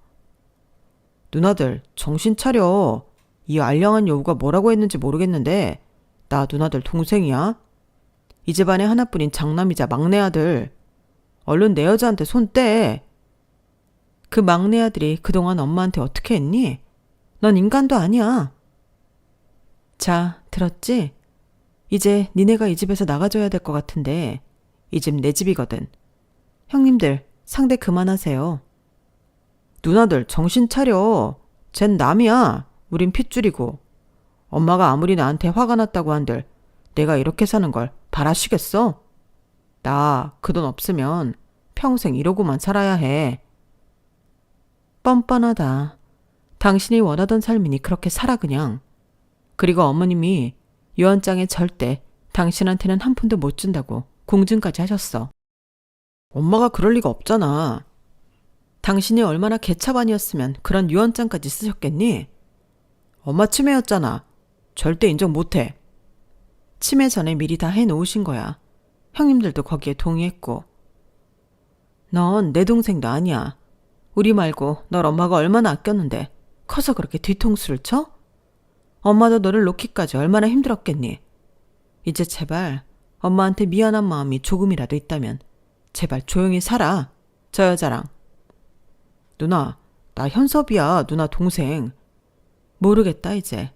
누나들 정신 차려. 이 알량한 여우가 뭐라고 했는지 모르겠는데 나 누나들 동생이야. 이 집안에 하나뿐인 장남이자 막내 아들. 얼른 내 여자한테 손 떼. 그 막내 아들이 그동안 엄마한테 어떻게 했니? 넌 인간도 아니야. 자, 들었지? 이제 니네가 이 집에서 나가줘야 될 것 같은데 이 집 내 집이거든. 형님들 상대 그만하세요. 누나들 정신 차려. 쟨 남이야. 우린 핏줄이고. 엄마가 아무리 나한테 화가 났다고 한들 내가 이렇게 사는 걸 바라시겠어? 나 그 돈 없으면 평생 이러고만 살아야 해. 뻔뻔하다. 당신이 원하던 삶이니 그렇게 살아 그냥. 그리고 어머님이 유언장에 절대 당신한테는 한 푼도 못 준다고 공증까지 하셨어. 엄마가 그럴 리가 없잖아. 당신이 얼마나 개차반이었으면 그런 유언장까지 쓰셨겠니? 엄마 치매였잖아. 절대 인정 못해. 치매 전에 미리 다 해놓으신 거야. 형님들도 거기에 동의했고. 넌 내 동생도 아니야. 우리 말고 널 엄마가 얼마나 아꼈는데 커서 그렇게 뒤통수를 쳐? 엄마도 너를 놓기까지 얼마나 힘들었겠니? 이제 제발 엄마한테 미안한 마음이 조금이라도 있다면 제발 조용히 살아. 저 여자랑. 누나, 나 현섭이야. 누나 동생. 모르겠다 이제.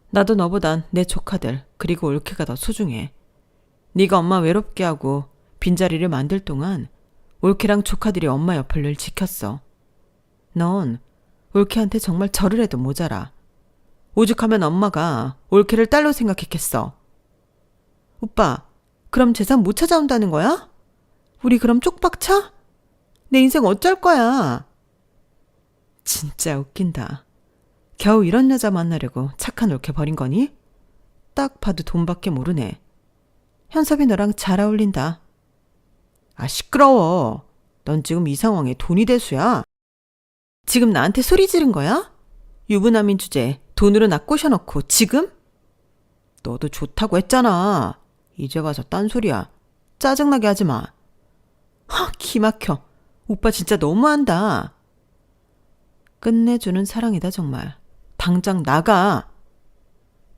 나도 너보단 내 조카들 그리고 올케가 더 소중해. 네가 엄마 외롭게 하고 빈자리를 만들 동안 올케랑 조카들이 엄마 옆을 늘 지켰어. 넌 올케한테 정말 절을 해도 모자라. 오죽하면 엄마가 올케를 딸로 생각했겠어. 오빠, 그럼 재산 못 찾아온다는 거야? 우리 그럼 쪽박차? 내 인생 어쩔 거야? 진짜 웃긴다. 겨우 이런 여자 만나려고 착한 올케 버린 거니? 딱 봐도 돈밖에 모르네. 현섭이 너랑 잘 어울린다. 아, 시끄러워. 넌 지금 이 상황에 돈이 대수야. 지금 나한테 소리 지른 거야? 유부남인 주제에 돈으로 나 꼬셔놓고 지금? 너도 좋다고 했잖아. 이제 와서 딴소리야. 짜증나게 하지 마. 기막혀. 오빠 진짜 너무한다. 끝내주는 사랑이다 정말. 당장 나가.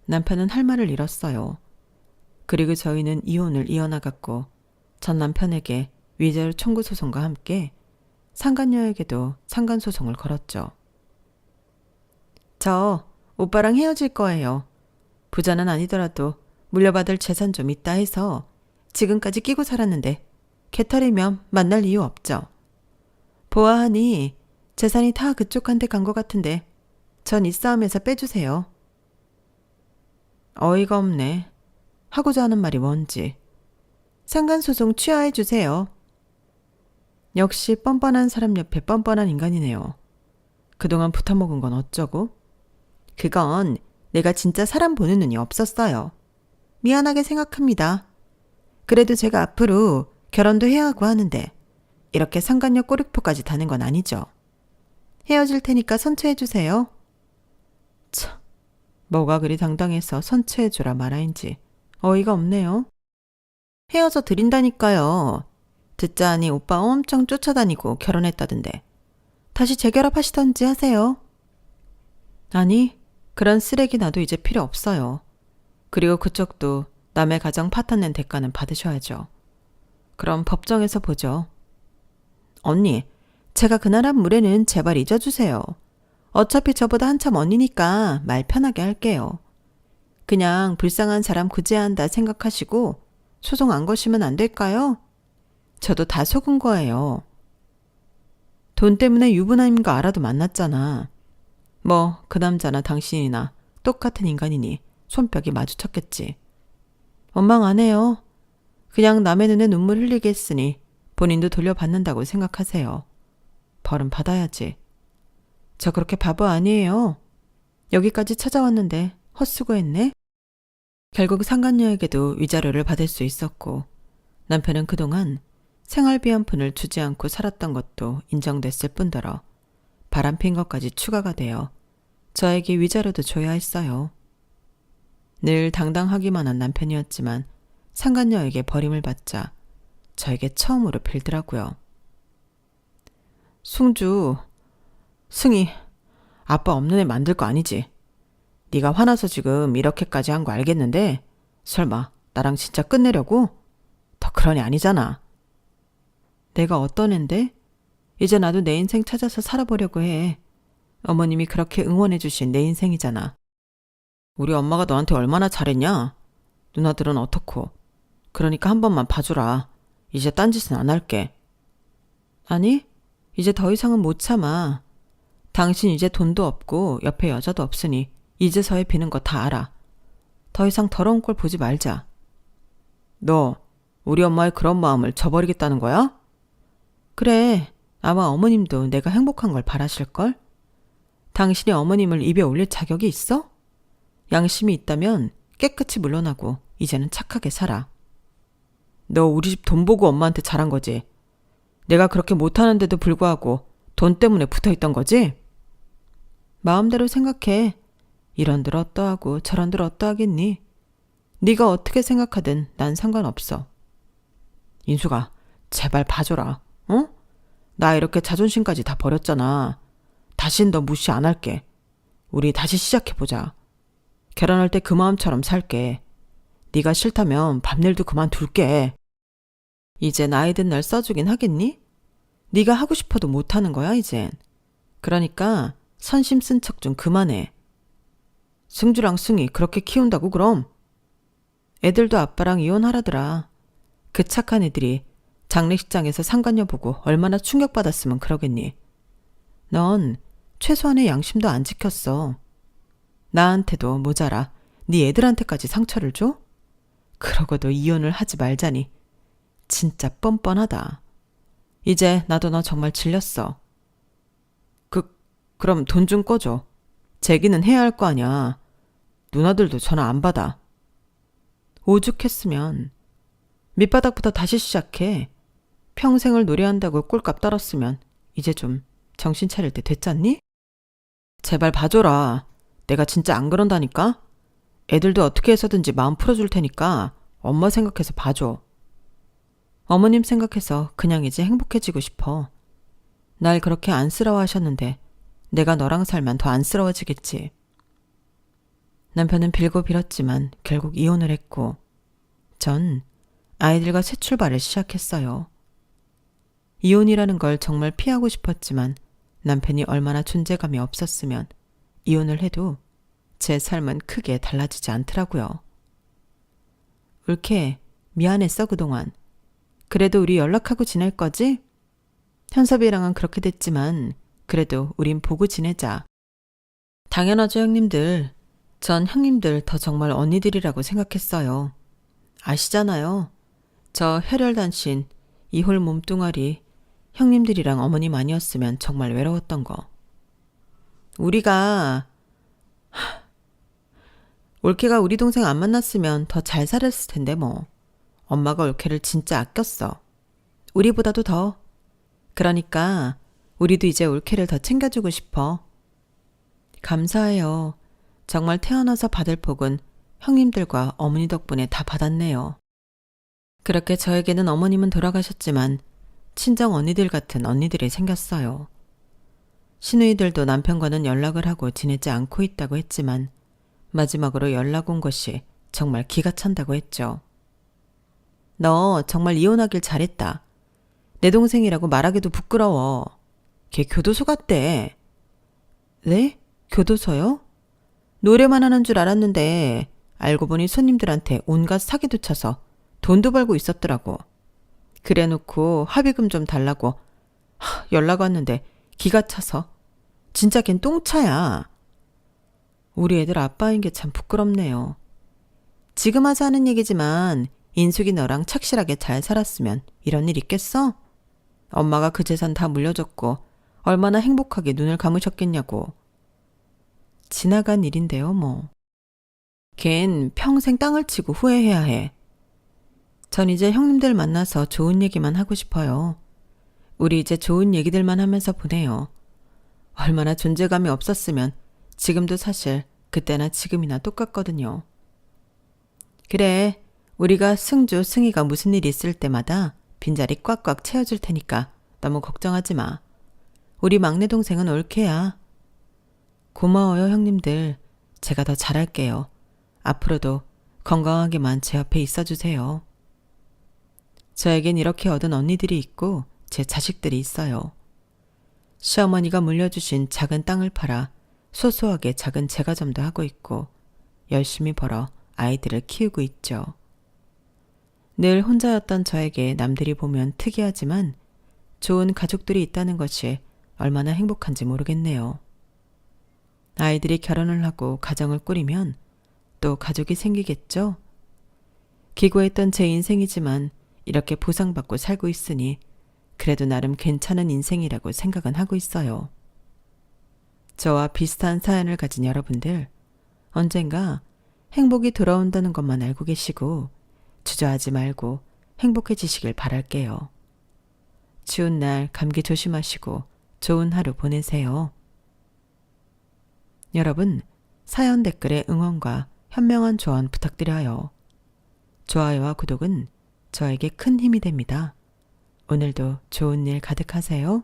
남편은 할 말을 잃었어요. 그리고 저희는 이혼을 이어나갔고 전 남편에게 위자료 청구 소송과 함께 상간녀에게도 상간소송을 걸었죠. 저 오빠랑 헤어질 거예요. 부자는 아니더라도 물려받을 재산 좀 있다 해서 지금까지 끼고 살았는데 개털이면 만날 이유 없죠. 보아하니 재산이 다 그쪽한테 간 것 같은데 전 이 싸움에서 빼주세요. 어이가 없네. 하고자 하는 말이 뭔지. 상간소송 취하해 주세요. 역시 뻔뻔한 사람 옆에 뻔뻔한 인간이네요. 그동안 붙어먹은 건 어쩌고? 그건 내가 진짜 사람 보는 눈이 없었어요. 미안하게 생각합니다. 그래도 제가 앞으로 결혼도 해야 하고 하는데 이렇게 상간녀 꼬리표까지 다는 건 아니죠. 헤어질 테니까 선처해 주세요. 참, 뭐가 그리 당당해서 선처해 주라 말아인지 어이가 없네요. 헤어져 드린다니까요. 듣자 하니 오빠 엄청 쫓아다니고 결혼했다던데. 다시 재결합하시던지 하세요. 아니, 그런 쓰레기 나도 이제 필요 없어요. 그리고 그쪽도 남의 가정 파탄낸 대가는 받으셔야죠. 그럼 법정에서 보죠. 언니, 제가 그날 한 무례는 제발 잊어주세요. 어차피 저보다 한참 언니니까 말 편하게 할게요. 그냥 불쌍한 사람 구제한다 생각하시고 소송 안 거시면 안 될까요? 저도 다 속은 거예요. 돈 때문에 유부남인 거 알아도 만났잖아. 뭐 그 남자나 당신이나 똑같은 인간이니 손뼉이 마주쳤겠지. 원망 안 해요. 그냥 남의 눈에 눈물 흘리게 했으니 본인도 돌려받는다고 생각하세요. 벌은 받아야지. 저 그렇게 바보 아니에요. 여기까지 찾아왔는데 헛수고했네. 결국 상간녀에게도 위자료를 받을 수 있었고 남편은 그동안 생활비 한 푼을 주지 않고 살았던 것도 인정됐을 뿐더러 바람핀 것까지 추가가 되어 저에게 위자료도 줘야 했어요. 늘 당당하기만 한 남편이었지만 상간녀에게 버림을 받자 저에게 처음으로 빌더라고요. 승주, 승희, 아빠 없는 애 만들 거 아니지? 네가 화나서 지금 이렇게까지 한 거 알겠는데 설마 나랑 진짜 끝내려고? 더 그런 애 아니잖아. 내가 어떤 앤데? 이제 나도 내 인생 찾아서 살아보려고 해. 어머님이 그렇게 응원해 주신 내 인생이잖아. 우리 엄마가 너한테 얼마나 잘했냐? 누나들은 어떻고? 그러니까 한 번만 봐주라. 이제 딴짓은 안 할게. 아니, 이제 더 이상은 못 참아. 당신 이제 돈도 없고 옆에 여자도 없으니 이제서야 비는 거 다 알아. 더 이상 더러운 꼴 보지 말자. 너 우리 엄마의 그런 마음을 저버리겠다는 거야? 그래, 아마 어머님도 내가 행복한 걸 바라실걸? 당신이 어머님을 입에 올릴 자격이 있어? 양심이 있다면 깨끗이 물러나고 이제는 착하게 살아. 너 우리 집 돈 보고 엄마한테 잘한 거지? 내가 그렇게 못하는데도 불구하고 돈 때문에 붙어있던 거지? 마음대로 생각해. 이런들 어떠하고 저런들 어떠하겠니? 네가 어떻게 생각하든 난 상관없어. 인수가 제발 봐줘라. 어? 나 이렇게 자존심까지 다 버렸잖아. 다신 너 무시 안 할게. 우리 다시 시작해보자. 결혼할 때 그 마음처럼 살게. 네가 싫다면 밤일도 그만둘게. 이제 나이 든 날 써주긴 하겠니? 네가 하고 싶어도 못하는 거야 이젠. 그러니까 선심 쓴 척 좀 그만해. 승주랑 승이 그렇게 키운다고 그럼? 애들도 아빠랑 이혼하라더라. 그 착한 애들이 장례식장에서 상간녀 보고 얼마나 충격받았으면 그러겠니. 넌 최소한의 양심도 안 지켰어. 나한테도 모자라 네 애들한테까지 상처를 줘? 그러고도 이혼을 하지 말자니. 진짜 뻔뻔하다. 이제 나도 너 정말 질렸어. 그럼 돈 좀 꺼줘. 제기는 해야 할 거 아냐. 누나들도 전화 안 받아. 오죽했으면. 밑바닥부터 다시 시작해. 평생을 노래한다고 꼴값 떨었으면 이제 좀 정신 차릴 때 됐잖니? 제발 봐줘라. 내가 진짜 안 그런다니까? 애들도 어떻게 해서든지 마음 풀어줄 테니까 엄마 생각해서 봐줘. 어머님 생각해서 그냥 이제 행복해지고 싶어. 날 그렇게 안쓰러워하셨는데 내가 너랑 살면 더 안쓰러워지겠지. 남편은 빌고 빌었지만 결국 이혼을 했고 전 아이들과 새 출발을 시작했어요. 이혼이라는 걸 정말 피하고 싶었지만 남편이 얼마나 존재감이 없었으면 이혼을 해도 제 삶은 크게 달라지지 않더라고요. 울케, 미안했어 그동안. 그래도 우리 연락하고 지낼 거지? 현섭이랑은 그렇게 됐지만 그래도 우린 보고 지내자. 당연하죠 형님들. 전 형님들 더 정말 언니들이라고 생각했어요. 아시잖아요. 저 혈혈단신, 이홀 몸뚱아리 형님들이랑 어머님 아니었으면 정말 외로웠던 거. 우리가 올케가 우리 동생 안 만났으면 더 잘 살았을 텐데 뭐. 엄마가 올케를 진짜 아꼈어. 우리보다도 더. 그러니까 우리도 이제 올케를 더 챙겨주고 싶어. 감사해요. 정말 태어나서 받을 복은 형님들과 어머니 덕분에 다 받았네요. 그렇게 저에게는 어머님은 돌아가셨지만 친정 언니들 같은 언니들이 생겼어요. 시누이들도 남편과는 연락을 하고 지내지 않고 있다고 했지만 마지막으로 연락 온 것이 정말 기가 찬다고 했죠. 너 정말 이혼하길 잘했다. 내 동생이라고 말하기도 부끄러워. 걔 교도소 갔대. 네? 교도소요? 노래만 하는 줄 알았는데 알고 보니 손님들한테 온갖 사기도 쳐서 돈도 벌고 있었더라고. 그래놓고 합의금 좀 달라고 연락 왔는데 기가 차서. 진짜 걘 똥차야. 우리 애들 아빠인 게 참 부끄럽네요. 지금 와서 하는 얘기지만 인숙이 너랑 착실하게 잘 살았으면 이런 일 있겠어? 엄마가 그 재산 다 물려줬고 얼마나 행복하게 눈을 감으셨겠냐고. 지나간 일인데요 뭐. 걘 평생 땅을 치고 후회해야 해. 전 이제 형님들 만나서 좋은 얘기만 하고 싶어요. 우리 이제 좋은 얘기들만 하면서 보내요. 얼마나 존재감이 없었으면 지금도 사실 그때나 지금이나 똑같거든요. 그래, 우리가 승주, 승희가 무슨 일 있을 때마다 빈자리 꽉꽉 채워줄 테니까 너무 걱정하지 마. 우리 막내 동생은 올케야. 고마워요 형님들. 제가 더 잘할게요. 앞으로도 건강하게만 제 옆에 있어주세요. 저에겐 이렇게 얻은 언니들이 있고 제 자식들이 있어요. 시어머니가 물려주신 작은 땅을 팔아 소소하게 작은 제과점도 하고 있고 열심히 벌어 아이들을 키우고 있죠. 늘 혼자였던 저에게 남들이 보면 특이하지만 좋은 가족들이 있다는 것이 얼마나 행복한지 모르겠네요. 아이들이 결혼을 하고 가정을 꾸리면 또 가족이 생기겠죠? 기고했던 제 인생이지만 이렇게 보상받고 살고 있으니 그래도 나름 괜찮은 인생이라고 생각은 하고 있어요. 저와 비슷한 사연을 가진 여러분들, 언젠가 행복이 돌아온다는 것만 알고 계시고 주저하지 말고 행복해지시길 바랄게요. 추운 날 감기 조심하시고 좋은 하루 보내세요. 여러분, 사연 댓글에 응원과 현명한 조언 부탁드려요. 좋아요와 구독은 저에게 큰 힘이 됩니다. 오늘도 좋은 일 가득하세요.